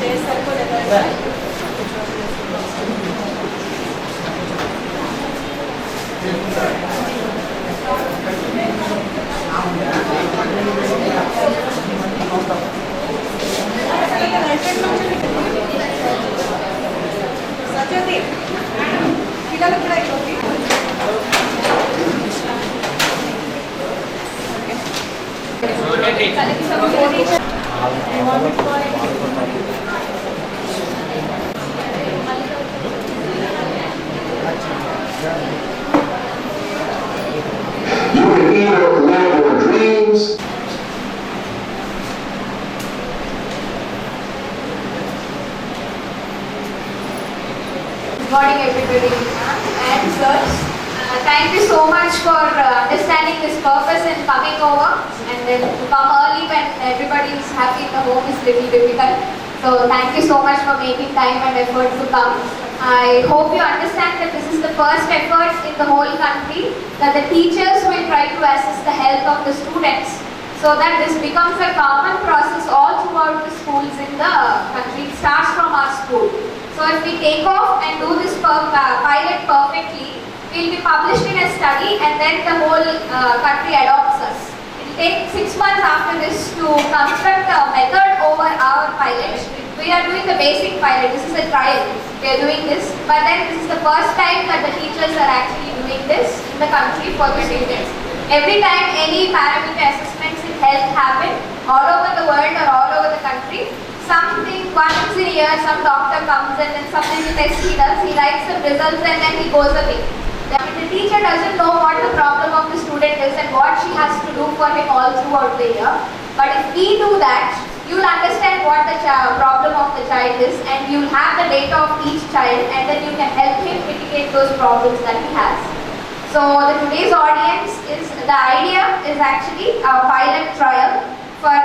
Good morning everybody and sirs. Thank you so much for understanding this purpose and coming over, and then to come early when everybody is happy in the home is little difficult. So thank you so much for making time and effort to come. I hope you understand that this is the first effort in the whole country that the teachers will try to assess the health of the students, so that this becomes a common process all throughout the schools in the country. It starts from our school. So if we take off and do this pilot perfectly, we will be published in a study and then the whole country adopts us. It will take 6 months after this to construct a method over our pilot. We are doing the basic pilot. This is a trial. We are doing this, but then this is the first time that the teachers are actually doing this in the country for the students. Every time any parameter assessments in health happen all over the world or all over the country, something once in a year some doctor comes and then some little test he does, he writes some results and then he goes away. The teacher doesn't know what the problem of the student is and what she has to do for him all throughout the year. But if we do that, you will understand what the problem of the child is, and you will have the data of each child, and then you can help him mitigate those problems that he has. So today's audience is, the idea is actually a pilot trial for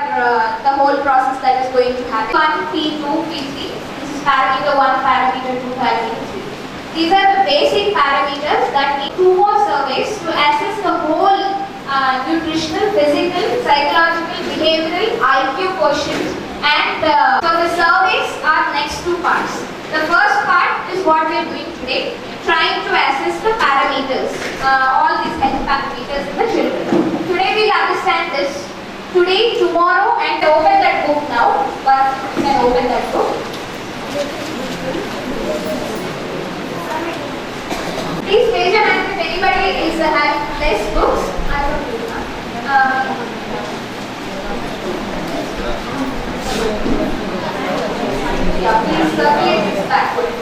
the whole process that is going to happen. P1, P2, P3. This is parameter 1, parameter 2, parameter 3. These are the basic parameters that need 2 more surveys to assess the whole nutritional, physical, psychological, behavioral, IQ quotient, and so the surveys are next 2 parts. The first part is what we are doing today, trying to assess the parameters, all these health parameters in the children. Today we will understand this. Today, tomorrow, and open that book now. But you can open that book. Please raise your hand if anybody is having less books. I don't do that. Yeah, please circulate this backward.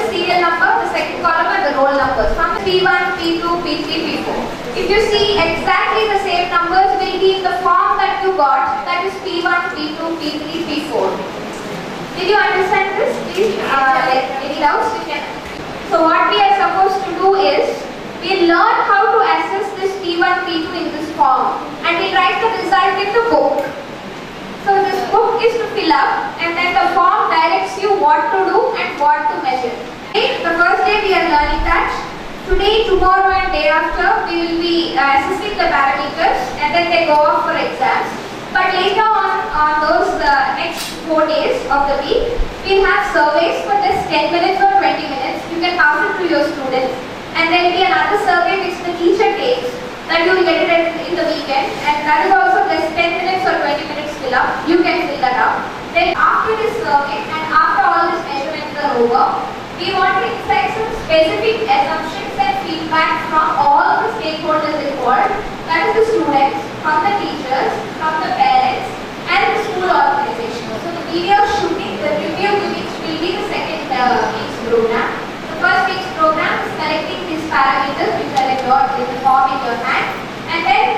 The serial number, the second column, and the roll numbers from P1, P2, P3, P4. If you see exactly the same numbers will be in the form that you got, that is P1, P2, P3, P4. Did you understand this? Please, any doubts? You can. So what we are supposed to do is, we learn how to assess this P1, P2 in this form, and we write the result in the book. So this book is to fill up, and then the form directs you what to do and what to measure. Okay? The first day we are learning that. Today, tomorrow and day after, we will be assessing the parameters, and then they go off for exams. But later on those next 4 days of the week, we will have surveys for just 10 minutes or 20 minutes. You can pass it to your students. And there will be another survey which the teacher takes, that you will get it in the weekend, and that is also just 10 minutes or 20 minutes fill up. You can fill that up. Then after this survey and after all these measurements are over, we want to insight some specific assumptions and feedback from all the stakeholders involved, that is the students, from the teachers, from the parents, and the school organization. So the video shooting, the review which will be the second week's program. The first week's program is collecting these parameters which are recorded in the form in your hand, and then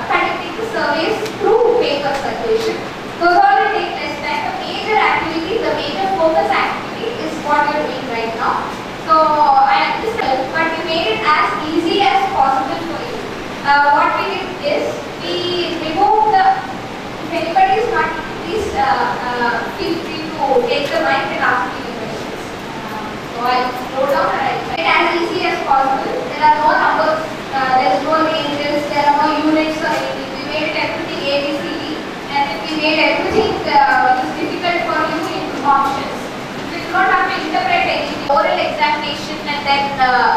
conducting the surveys through paper circulation. Those all will take less time. The major activity, the major focus activity is what you are doing right now. So I understand, but we made it as easy as possible for you. What we did is, we removed the, if anybody is not, please feel free to take the mic and ask me questions. So I'll slow down and I'll make it as easy as possible. There are no numbers, there is no ranges, there are no units or anything. We made it everything A, B, C, D, and then we made everything which is difficult examination, and then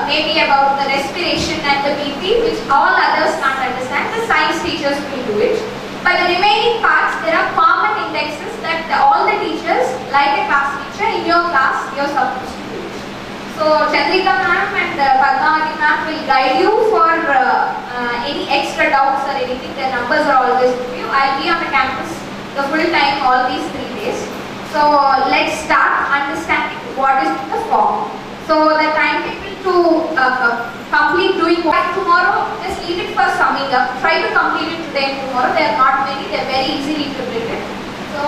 maybe about the respiration and the BP, which all others can't understand. The science teachers will do it. But the remaining parts, there are common indexes that all the teachers, like a class teacher, in your class, you're supposed to do it. So Chandrika ma'am and Padmavati ma'am will guide you for any extra doubts or anything. Their numbers are always with you. I'll be on the campus the full time all these 3 days. So let's start understanding what is the form. So the timetable to complete doing what tomorrow, just leave it for summing up. Try to complete it today and tomorrow. They are not many, they are very easily completed. So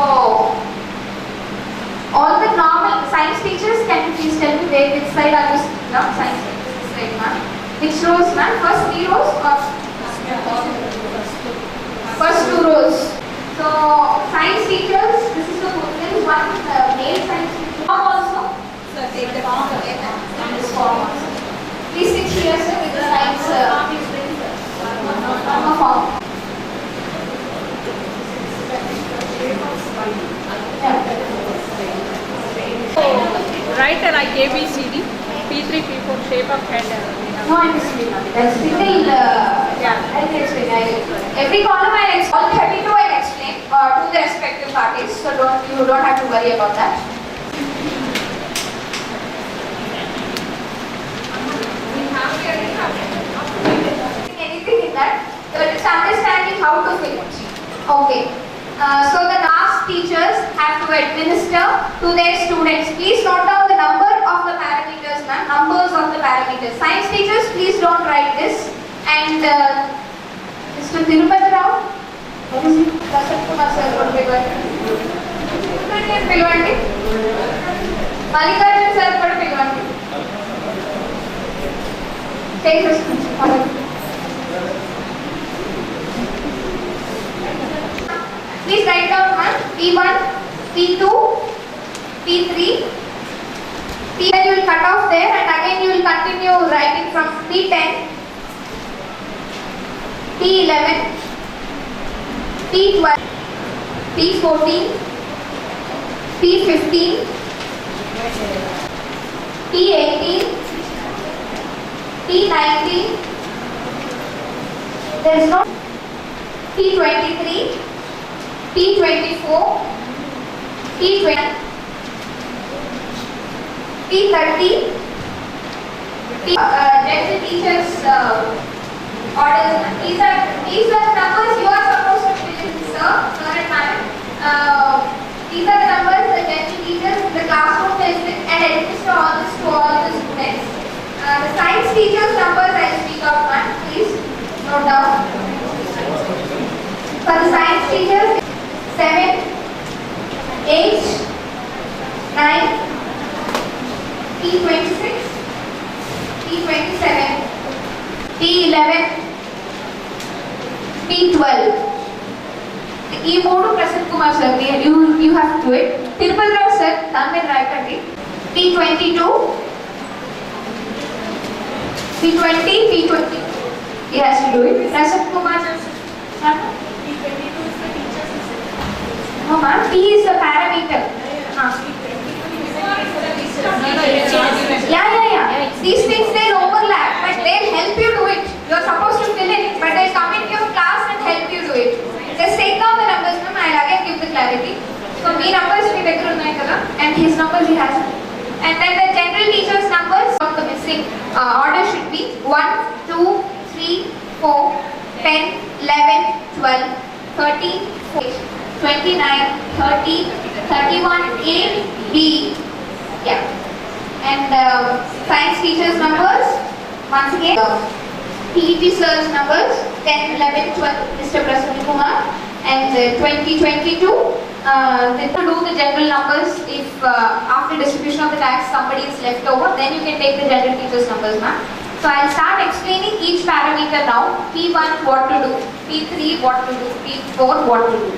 all the normal science teachers, can you please tell me which side are you sitting now? Science teachers this side, ma'am. Which rows, ma'am? First 3 rows or first 2 rows? So science teachers, this is the there is one male science teacher. Form also? Sir, take the form away and this form also. Please sit here, sir, with the science form. Write like ABCD, P3, P4, shape of head. No, I'm still that's still I'll explain. Every column I'll explain. All 32 I'll explain to the respective parties, so you don't have to worry about that. Anything in that, you're just understanding how to fill it. Okay. So the class teachers have to administer to their students. Please note down the number of the parameters, ma'am. Numbers of the parameters. Science teachers, please don't write this. And Mr. Tirupati Rao, what is it? Kumar sir, what we got? Pilvanti. Malikarjun sir, what Pilvanti. Take this. Please write down one, P1, P2, P3, P10 you will cut off there, and again you will continue writing from P10, P11, P12, P14, P15, P18, P19, there is no P23, P24, P20, P30, dental teachers orders. These are the numbers you are supposed to fill in, sir and madam. These are the numbers the dental teachers in the classroom will sit and administer all this to all the students. The science teachers numbers I will speak out one. Please note down. For the science teachers, 7, 8, 9, P26, P27, P11, P12. ఈ మూడు Prasanna Kumar sir you have to do it. Tirupati Rao sir దాని మీద రాయకండి. P22, P20, P20. He has to do it. Prasanna Kumar sir. No, ma'am. P is the parameter. Yeah. These things they'll overlap, but they'll help you do it. You're supposed to fill in, but they'll come into your class and help you do it. Just take down the numbers, ma'am. I'll again give the clarity. So, me numbers we and his numbers he has. And then the general teacher's numbers of the missing order should be 1, 2, 3, 4, 10, 11, 12, 13, 14. 29, 30, 31, A, B, yeah. And science teachers numbers, once again, PET sir's numbers, 10, 11, 12, Mr. Prasanna Kumar, and 2022, they will do the general numbers. If after distribution of the tax somebody is left over, then you can take the general teachers numbers, ma'am. So I'll start explaining each parameter now. P1 what to do, P3 what to do, P4 what to do.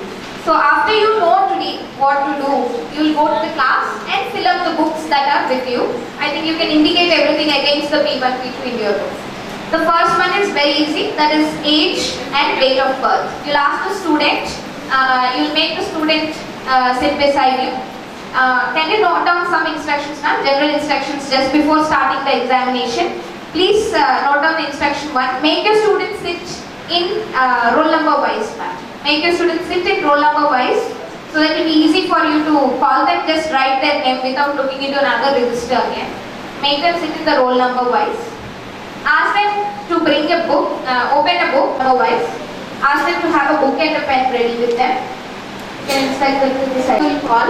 So after you know today what to do, you will go to the class and fill up the books that are with you. I think you can indicate everything against the P1, P2 in your book. The first one is very easy, that is age and date of birth. You'll ask the student, you'll make the student sit beside you. Can you note down some instructions, ma'am? General instructions just before starting the examination. Please note down the instruction 1. Make your students sit in roll number wise, ma'am. Make your students sit in roll number wise, so that it will be easy for you to call them. Just write their name without looking into another register again. Make them sit in the roll number wise. Ask them to bring a book, open a book number wise. Ask them to have a book and a pen ready with them. You can instruct them to this. You will call.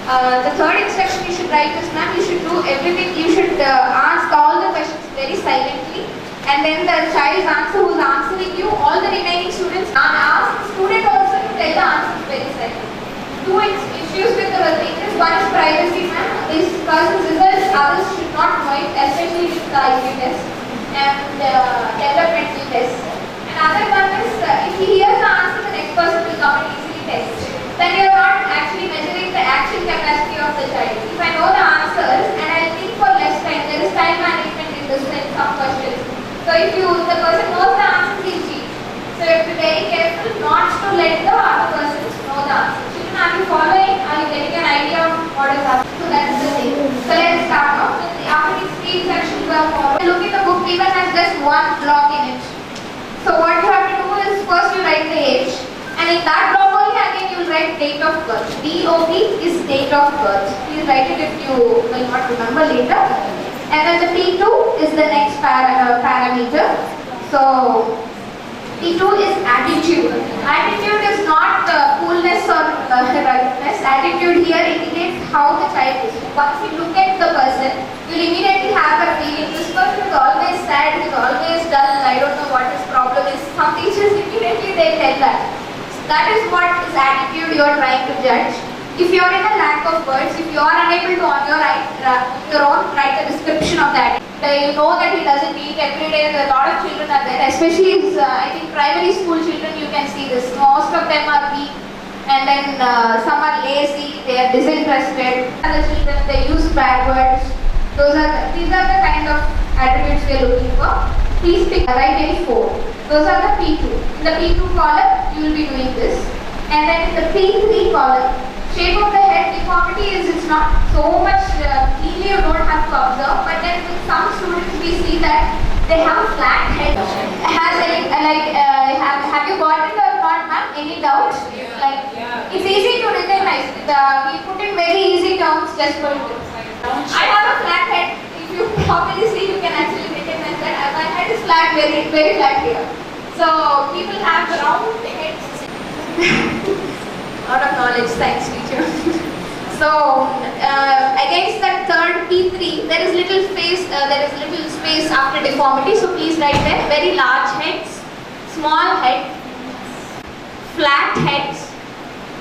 The third instruction you should write is, ma'am, you should do everything. You should ask all the questions very silently, and then the child's answer who is answering you, all the remaining students, ask the student also to tell the answers very silently. Two issues with the teachers. One is privacy, ma'am. This person's results, others should not know it, especially with the IQ test and developmental test. Another one is, if he hears the answer, the next person will come and easily test. Then you are not actually measuring the actual capacity of the child. If I know the answers and I think for less time, there is time management in this in some questions. So if the person knows the answer, he'll cheat. So you have to be very careful not to let the other persons know the answer. Children, are you following? Are you getting an idea of what is happening? So that's the thing. So let's start off. After these 3 sections are followed, look at the book even has just one block in it. So what you have to do is first you write the age, and in that block only again you will write date of birth. DOB is date of birth. Please write it if you will not remember later. And then the P2 is the next parameter. So P2 is attitude. Attitude is not coolness or ruggedness. Attitude here indicates how the child is. Once you look at the person, you will immediately have a feeling. This person is always sad, he is always dull, I don't know what his problem is. Some teachers immediately they tell that. That is what is attitude you are trying to judge. If you are in a lack of words, if you are unable to on your own write a description of that, you know that he doesn't eat every day. A lot of children are there, especially I think primary school children. You can see this. Most of them are weak, and then some are lazy. They are disinterested. Other children they use bad words. These are the kind of attributes we are looking for. Please write any 4. Those are the P2. In the P2 column, you will be doing this, and then in the P3 column. Shape of the head deformity is it's not so much keenly you don't have to observe, but then with some students we see that they have a flat head. Have you got it or not, ma'am? Any doubts? It's easy to recognize. We put in very easy terms just for you. I have a flat head. If you properly see, you can actually recognize that my head is flat, very very flat here. So people have round heads. Lot of knowledge, science teacher. So against that third P3, there is little space after deformity. So please write there. Very large heads, small head, flat heads,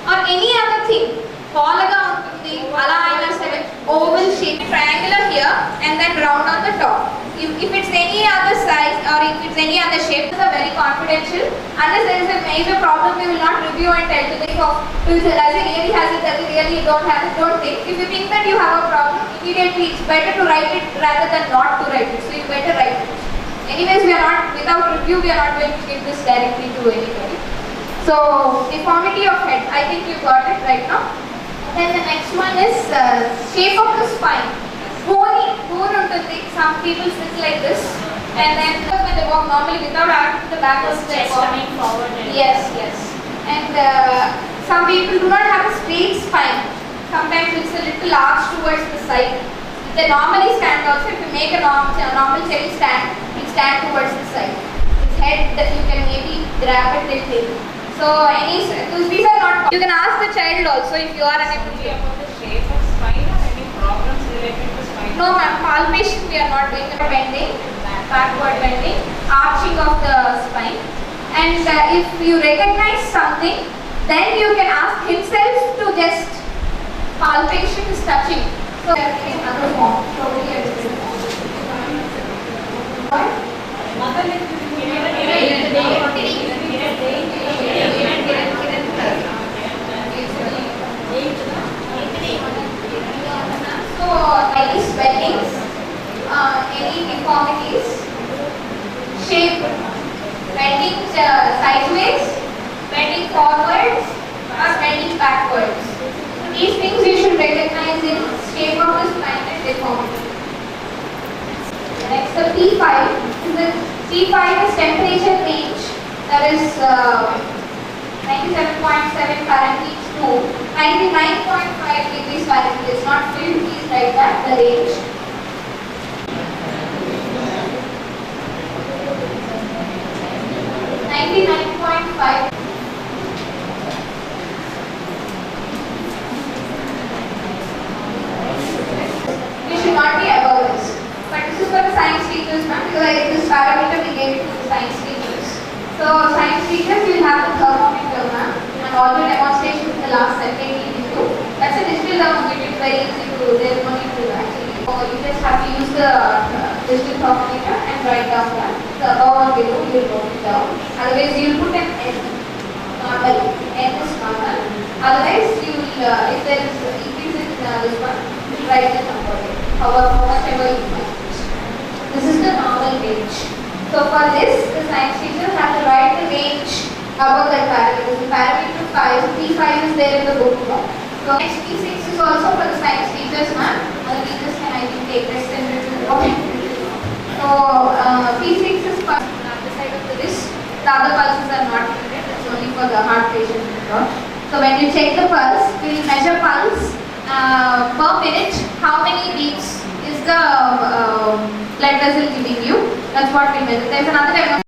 or any other thing. Palaga untundi, ala ayina sare, oval shape, triangular here, and then round on the top. If it's any other size or if it's any other shape, these are very confidential. Unless there is a major problem, we will not review and tell you does it really has it, does it really don't have it, don't think. If you think that you have a problem, immediately it's better to write it rather than not to write it. So you better write it. Anyways, without review, we are not going to give this directly to anybody. So, deformity of head, I think you got it right now. Then the next one is shape of the spine. Some people sit like this, and then when they walk normally without arching the back of their coming forward. Yes. And some people do not have a straight spine. Sometimes it's a little arched towards the side. They normally stand also. If you make a normal child stand, it stand towards the side. Its head that you can maybe grab it little. So these are not. You can ask the child also if you are unable to about the shape of spine or any problems related to spine. No, ma'am. Palpation we are not doing. Bending, backward bending, arching of the spine. And if you recognize something, then you can ask himself to just palpation is touching. So another form. Any swellings, any deformities, shape, bending sideways, bending forwards, or bending backwards. So These things you should recognize in shape of the spine and deformity. Next, the P5 is the P5 is temperature range, that is 97.7 Fahrenheit to 99.5 degrees Fahrenheit. It's not filled, please write that, the range. $99.5. We should not be above this. But this is for the science teachers, ma'am, because this parameter we gave it to the science teachers. So science teachers will have the thermometer, ma'am, and all the demonstrations in the last second video. That's a digital thermometer. It's very easy to, there's no need to actually. So you just have to use the digital thermometer and write down that. The above or below, you will note it down. Otherwise, you will put an N, normal. N is normal. Otherwise, you will, if there is increase in this one, you will write the number. How much ever you want. This is the normal range. So for this, the science teachers have to write the range above that parameter. The parameter 5, P5 is there in the book. So next P6 is also for the science teachers, ma'am. Other teachers can I think take this and okay. So P6 is for the side of the wrist. The other pulses are not needed. That's only for the heart patient. So when you check the pulse, we will measure pulse per minute. How many beats is the blood vessel giving you? That's what we measure. There's another